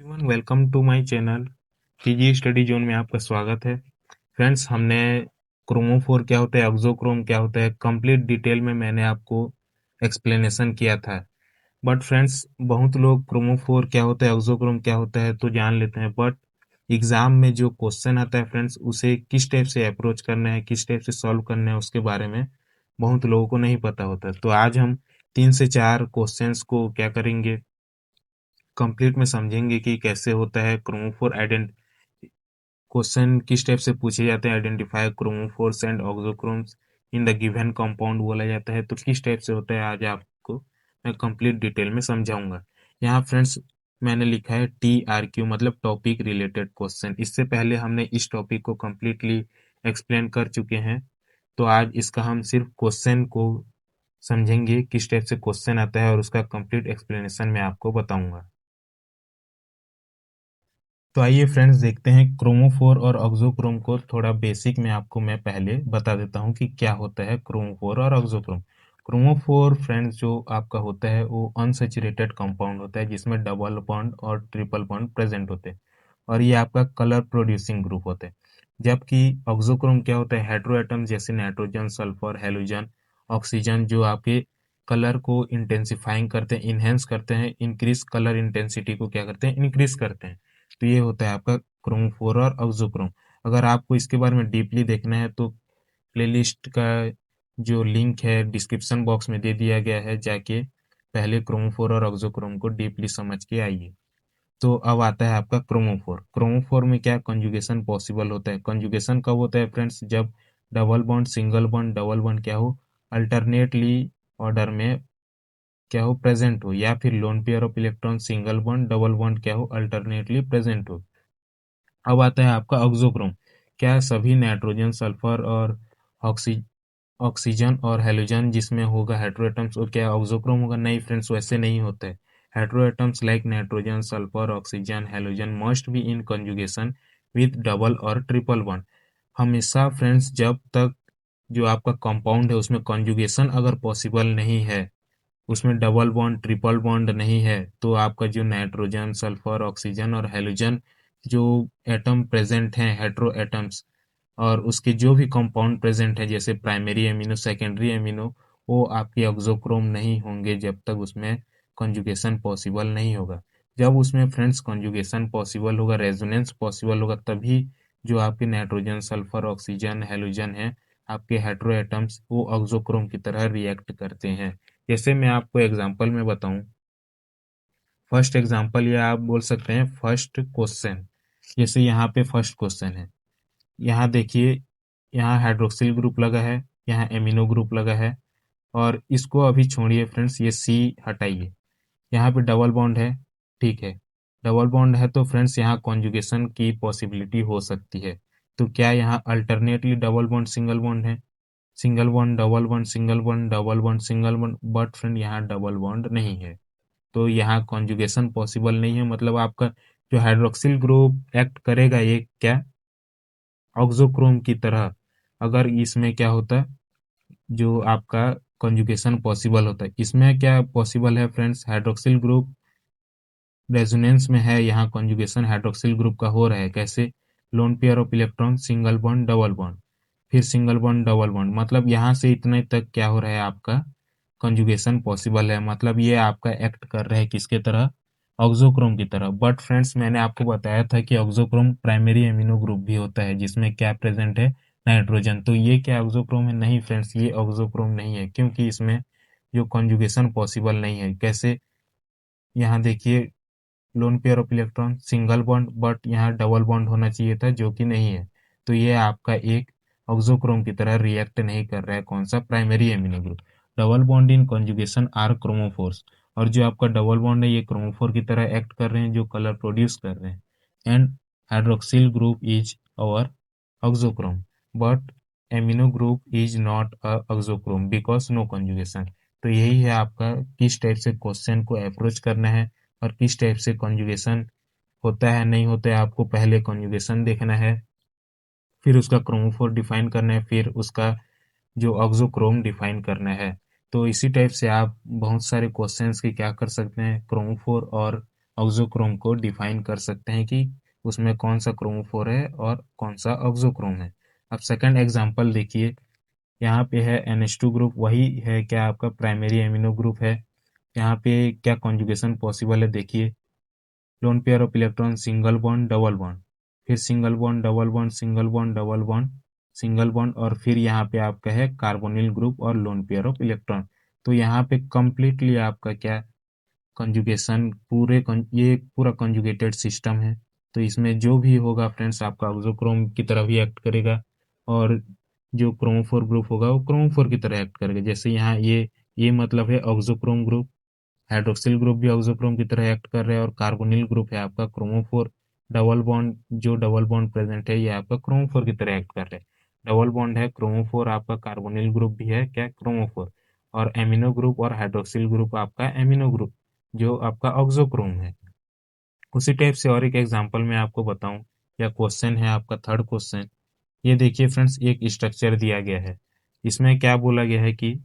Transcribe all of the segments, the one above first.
Everyone welcome to my channel PG study zone में आपका स्वागत है। फ्रेंड्स, हमने क्रोमोफोर क्या होता है, एक्सोक्रोम क्या होता है, कंप्लीट डिटेल में मैंने आपको एक्सप्लेनेशन किया था। बट फ्रेंड्स, बहुत लोग क्रोमोफोर क्या होता है, एक्सोक्रोम क्या होता है तो जान लेते हैं, बट एग्जाम में जो क्वेश्चन आता है फ्रेंड्स, उसे किस टाइप से अप्रोच करना है, किस टाइप से सॉल्व करना है, उसके बारे में बहुत लोगों को नहीं पता होता। तो आज हम 3 से 4 क्वेश्चंस को क्या करेंगे, कंप्लीट में समझेंगे कि कैसे होता है क्रोमोफोर आइडेंट क्वेश्चन किस टाइप से पूछे जाते हैं, identify chromophores and auxochromes in the given compound बोला जाता है, तो किस टाइप से होता है आज आपको मैं कंप्लीट डिटेल में समझाऊंगा। यहाँ फ्रेंड्स मैंने लिखा है TRQ मतलब टॉपिक रिलेटेड क्वेश्चन। इससे पहले हमने इस टॉपिक को कम्प्लीटली एक्सप्लेन कर चुके हैं, तो आज इसका हम सिर्फ क्वेश्चन को समझेंगे, किस टाइप से क्वेश्चन आता है और उसका कंप्लीट एक्सप्लेनेशन मैं आपको बताऊंगा। तो आइए फ्रेंड्स देखते हैं क्रोमोफोर और ऑक्सोक्रोम को। थोड़ा बेसिक में आपको मैं पहले बता देता हूँ कि क्या होता है क्रोमोफोर और ऑक्सोक्रोम। क्रोमोफोर फ्रेंड्स जो आपका होता है वो अनसैचुरेटेड कंपाउंड होता है जिसमें डबल बॉन्ड और ट्रिपल बॉन्ड प्रेजेंट होते हैं, और ये आपका कलर प्रोड्यूसिंग ग्रुप होता है। जबकि ऑक्सोक्रोम क्या होता है, हेटेरोएटम्स जैसे नाइट्रोजन, सल्फर, हेलोजन, ऑक्सीजन जो आपके कलर को इंटेंसिफाइंग करते हैं, इनहेंस करते हैं, इंक्रीज कलर इंटेंसिटी को क्या करते हैं, इंक्रीज करते हैं। तो ये होता है आपका क्रोमोफोर और ऑक्सोक्रोम। अगर आपको इसके बारे में डीपली देखना है तो प्लेलिस्ट का जो लिंक है डिस्क्रिप्शन बॉक्स में दे दिया गया है, जाके पहले क्रोमोफोर और ऑक्सोक्रोम को डीपली समझ के आइए। तो अब आता है आपका क्रोमोफोर। क्रोमोफोर में क्या कंजुगेशन पॉसिबल होता है। कंजुगेशन कब होता है फ्रेंड्स, जब double bond, single bond, double bond क्या हो, अल्टरनेटली ऑर्डर में क्या हो, प्रेजेंट हो, या फिर loan pair of electron, single bond, double bond क्या हो, अल्टरनेटली प्रेजेंट हो। अब आता है आपका ऑक्सोक्रोम। क्या सभी नाइट्रोजन, सल्फर और ऑक्सी ऑक्सीजन और हेलोजन जिसमें होगा हेटेरोएटम्स वो क्या ऑक्सोक्रोम होगा? नहीं फ्रेंड्स, वैसे नहीं होता है। Heteroatoms like nitrogen, sulphur, oxygen, halogen must be in conjugation with double और ट्रिपल बॉन्ड। हमेशा फ्रेंड्स जब तक जो आपका कंपाउंड है उसमें कंजुगेशन अगर पॉसिबल नहीं है, उसमें डबल बॉन्ड, ट्रिपल बॉन्ड नहीं है, तो आपका जो नाइट्रोजन, सल्फर, ऑक्सीजन और हेलोजन जो एटम प्रेजेंट हैं, हेटेरो एटम्स, और उसके जो भी कंपाउंड प्रेजेंट है जैसे प्राइमरी एमिनो, सेकेंडरी एमिनो, वो आपके ऑक्सोक्रोम नहीं होंगे जब तक उसमें कंजुगेशन पॉसिबल नहीं होगा। जब उसमें फ्रेंड्स कंजुगेशन पॉसिबल होगा, रेजोनेंस पॉसिबल होगा, तभी जो आपके नाइट्रोजन, सल्फर, ऑक्सीजन, हेलोजन है, आपके हेटेरो एटम्स, वो ऑक्सोक्रोम की तरह रिएक्ट करते हैं। जैसे मैं आपको एग्जांपल में बताऊं, फर्स्ट एग्जांपल या आप बोल सकते हैं फर्स्ट क्वेश्चन। जैसे यहाँ पे फर्स्ट क्वेश्चन है, यहाँ देखिए, यहाँ हाइड्रोक्सिल ग्रुप लगा है, यहाँ एमिनो ग्रुप लगा है, और इसको अभी छोड़िए फ्रेंड्स, ये सी हटाइए। यहाँ पे डबल बॉन्ड है, ठीक है, डबल बॉन्ड है तो फ्रेंड्स यहाँ कॉन्जुगेशन की पॉसिबिलिटी हो सकती है। तो क्या यहाँ alternately double bond, single bond है, single bond, double bond, single bond, double bond, single bond, but friend यहाँ डबल बॉन्ड नहीं है, तो यहाँ कॉन्जुगेशन पॉसिबल नहीं है। मतलब आपका जो हाइड्रोक्सिल ग्रुप एक्ट करेगा ये क्या, ऑक्सोक्रोम की तरह, अगर इसमें क्या होता है, जो आपका कॉन्जुगेशन पॉसिबल होता है। इसमें क्या पॉसिबल है फ्रेंड्स, हाइड्रोक्सिल ग्रुप रेजोनेंस में है, यहाँ कॉन्जुगेशन हाइड्रोक्सिल ग्रुप का हो रहा है। कैसे, loan pair of electron, single bond, double bond, फिर सिंगल बॉन्ड, डबल बॉन्ड, मतलब यहाँ से इतने तक क्या हो रहा है, आपका कंजुगेशन पॉसिबल है। मतलब ये आपका एक्ट कर रहा है किसके तरह, ऑक्सोक्रोम की तरह। बट फ्रेंड्स मैंने आपको बताया था कि ऑक्सोक्रोम प्राइमरी एमिनो ग्रुप भी होता है जिसमें क्या प्रेजेंट है, नाइट्रोजन। तो ये क्या ऑक्सोक्रोम है? नहीं फ्रेंड्स, ये ऑक्सोक्रोम नहीं है, क्योंकि इसमें जो कंजुगेशन पॉसिबल नहीं है। कैसे, यहाँ देखिए, lone pair of electron, single bond, but यहाँ डबल बॉन्ड होना चाहिए था जो कि नहीं है। तो ये आपका एक ऑक्सोक्रोम की तरह रिएक्ट नहीं कर रहा है। कौन सा, primary amino group. Double bond in conjugation are chromophores, और जो आपका डबल बॉन्ड है ये क्रोमोफोर की तरह एक्ट कर रहे हैं, जो कलर प्रोड्यूस कर रहे हैं। And hydroxyl group is our auxochrome, but amino group is not a auxochrome because no conjugation. तो यही है आपका किस टाइप से क्वेश्चन को अप्रोच करना है, और किस टाइप से कॉन्जुगेशन होता है नहीं होता है। आपको पहले कॉन्जुगेशन देखना है, फिर उसका क्रोमोफोर डिफाइन करना है, फिर उसका जो ऑक्सोक्रोम डिफाइन करना है। तो इसी टाइप से आप बहुत सारे क्वेश्चंस के क्या कर सकते हैं, क्रोमोफोर और ऑक्सोक्रोम को डिफाइन कर सकते हैं कि उसमें कौन सा क्रोमोफोर है और कौन सा ऑक्सोक्रोम है। अब सेकंड एग्जांपल देखिए, यहाँ पे है NH2 ग्रुप, वही है क्या आपका प्राइमरी एमिनो ग्रुप है। यहाँ पे क्या कॉन्जुगेशन पॉसिबल है, देखिए lone pair of electron single bond double bond, फिर single bond double bond single bond double bond single bond, और फिर यहाँ पे आपका है कार्बोनिल ग्रुप और लोन पेयर ऑफ इलेक्ट्रॉन। तो यहाँ पे कंप्लीटली आपका क्या कंजुगेशन ये पूरा कंजुगेटेड सिस्टम है। तो इसमें जो भी होगा फ्रेंड्स आपका ऑक्सोक्रोम की तरह भी एक्ट करेगा, और जो क्रोमोफोर ग्रुप होगा वो क्रोमोफोर की तरह एक्ट करेगा। जैसे यहाँ ये मतलब है ऑक्सोक्रोम ग्रुप, हाइड्रोक्सिल ग्रुप भी ऑक्सोक्रोम की तरह एक्ट कर रहा है, और कार्बोनिल ग्रुप है आपका क्रोमोफोर। डबल बॉन्ड जो डबल बॉन्ड प्रेजेंट है ये आपका क्रोमोफोर की तरह एक्ट कर रहा है। डबल बॉन्ड है क्रोमोफोर, आपका कार्बोनिल ग्रुप भी है क्या क्रोमोफोर, और एमिनो ग्रुप और हाइड्रोक्सिल ग्रुप आपका एमिनो ग्रुप जो आपका ऑक्सोक्रोम है। उसी टाइप से और एक एग्जांपल मैं आपको बताऊं, या क्वेश्चन है आपका थर्ड क्वेश्चन। ये देखिए फ्रेंड्स, एक स्ट्रक्चर दिया गया है, इसमें क्या बोला गया है कि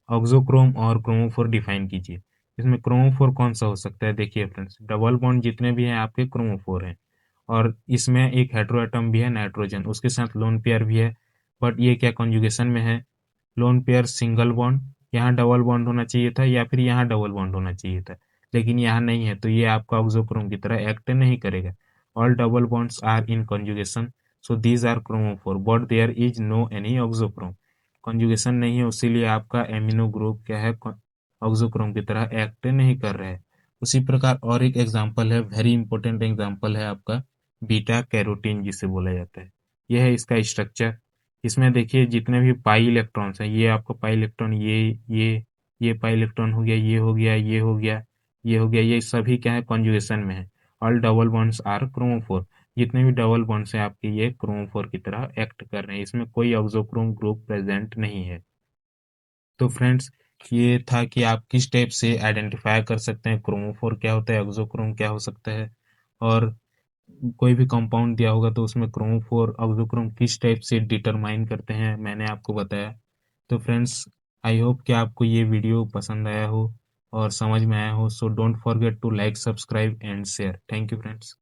ऑक्सोक्रोम और क्रोमोफोर डिफाइन कीजिए। इसमें क्रोमोफोर कौन सा हो सकता है, देखिए फ्रेंड्स डबल बॉन्ड जितने भी हैं आपके क्रोमोफोर हैं, और इसमें एक हेटेरोएटम भी है नाइट्रोजन, उसके साथ लोन पेयर भी है। बट ये क्या कॉन्जुगेशन में है, लोन पेयर सिंगल बॉन्ड, यहाँ डबल बॉन्ड होना चाहिए था या फिर यहाँ डबल बॉन्ड होना चाहिए था, लेकिन यहाँ नहीं है, तो ये आपका ऑक्सोक्रोम की तरह एक्ट नहीं करेगा। All double bonds are in conjugation, so these are chromophore but there is no any auxochrome. Conjugation नहीं है, उसीलिए आपका एमिनो ग्रुप क्या है ऑक्सोक्रोम की तरह एक्ट नहीं कर रहा है। उसी प्रकार और एक एग्जांपल है, वेरी इंपॉर्टेंट एग्जांपल है आपका बीटा कैरोटीन जिसे बोला जाता है। यह है इसका स्ट्रक्चर। इसमें देखिए जितने भी पाई इलेक्ट्रॉन्स हैं, ये आपका पाई इलेक्ट्रॉन, ये पाई इलेक्ट्रॉन हो गया, ये हो गया, ये हो गया, ये हो गया, ये सभी क्या है कॉन्जुगेशन में है। All double bonds are chromophore, जितने भी डबल बॉन्ड्स हैं आपके ये क्रोमोफोर की तरह एक्ट कर रहे हैं, इसमें कोई ऑक्सोक्रोम ग्रुप प्रेजेंट नहीं है। तो फ्रेंड्स ये था कि आप किस टाइप से आइडेंटिफाई कर सकते हैं क्रोमोफोर क्या होता है, ऑक्सोक्रोम क्या हो सकता है, और कोई भी कंपाउंड दिया होगा तो उसमें क्रोमोफोर ऑक्सोक्रोम किस टाइप से डिटरमाइन करते हैं, मैंने आपको बताया। तो फ्रेंड्स आई होप कि आपको ये वीडियो पसंद आया हो और समझ में आया हो। So don't forget to like, subscribe and share. Thank you friends.